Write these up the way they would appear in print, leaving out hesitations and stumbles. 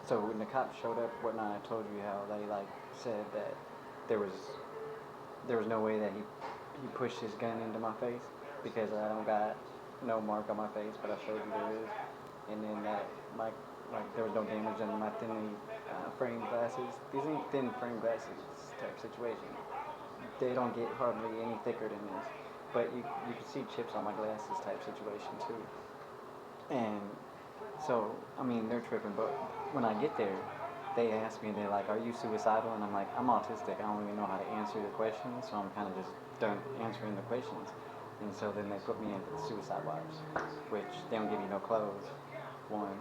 So when the cops showed up, whatnot, I told you how they like said that there was there was no way that he pushed his gun into my face because I don't got no mark on my face, but I showed you there is, and then that my like there was no damage on my thinly frame glasses. These ain't thin frame glasses type situation. They don't get hardly any thicker than this, but you can see chips on my glasses type situation too. And so, I mean, they're tripping, but when I get there, they ask me, they're like, are you suicidal? And I'm like, I'm autistic. I don't even know how to answer your questions, so I'm kind of just done answering the questions. And so then they put me into the suicide watch, which they don't give you no clothes, one,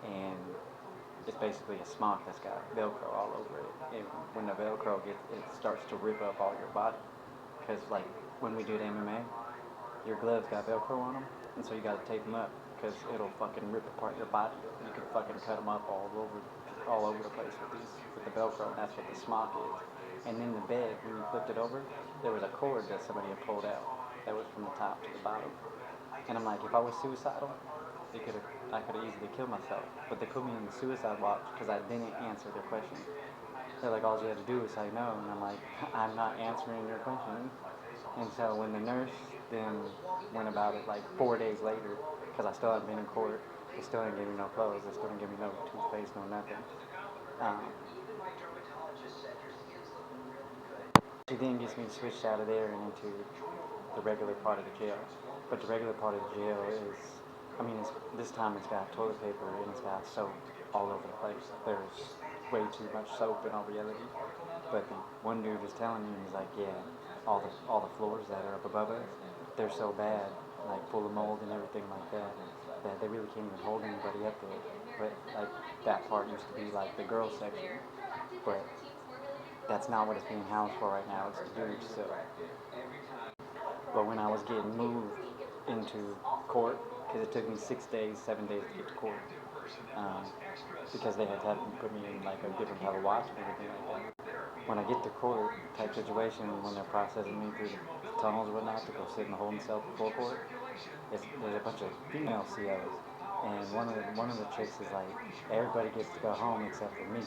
and it's basically a smock that's got Velcro all over it. And when the Velcro gets, it starts to rip up all your body. Because, like, when we did MMA, your gloves got Velcro on them, and so you gotta tape them up because it'll fucking rip apart your body. You can fucking cut them up all over the place with the Velcro. And that's what the smock is. And in the bed, when you flipped it over, there was a cord that somebody had pulled out that was from the top to the bottom. And I'm like, if I was suicidal, I could have easily killed myself. But they put me in the suicide watch because I didn't answer their question. They're like, all you had to do was say no, and I'm like, I'm not answering your question. And so when the nurse then went about it like 4 days later, because I still haven't been in court, they still didn't give me no clothes, they still didn't give me no toothpaste, no nothing. Um, she then gets me switched out of there and into the regular part of the jail. But the regular part of the jail is, I mean, this time it's got toilet paper and it's got soap all over the place. There's way too much soap in all reality. But the one dude was telling me, he's like, yeah, all the floors that are up above us, they're so bad, like full of mold and everything like that, that they really can't even hold anybody up there. But like that part used to be like the girls section, but that's not what it's being housed for right now. It's the dudes. So, but when I was getting moved into court, because it took me 6 days, 7 days to get to court, um, because they had to put me in like a different type of watch and everything like that. When I get to court type situation, when they're processing me through the tunnels and whatnot to go sit in the holding cell before court, there's a bunch of female c.o.s. And one of the chicks is like, everybody gets to go home except for me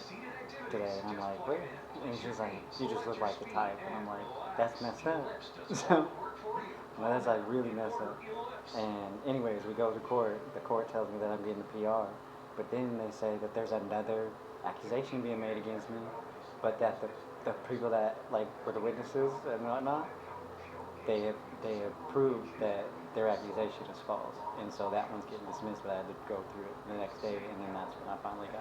today. And I'm like, what? And she's like, you just look like the type. And I'm like, that's messed up. So, well, that's like really messed up. And anyways, we go to court. The court tells me that I'm getting the PR. But then they say that there's another accusation being made against me, but that the people that like were the witnesses and whatnot, they have proved that their accusation is false, and so that one's getting dismissed. But I had to go through it the next day, and then that's when I finally got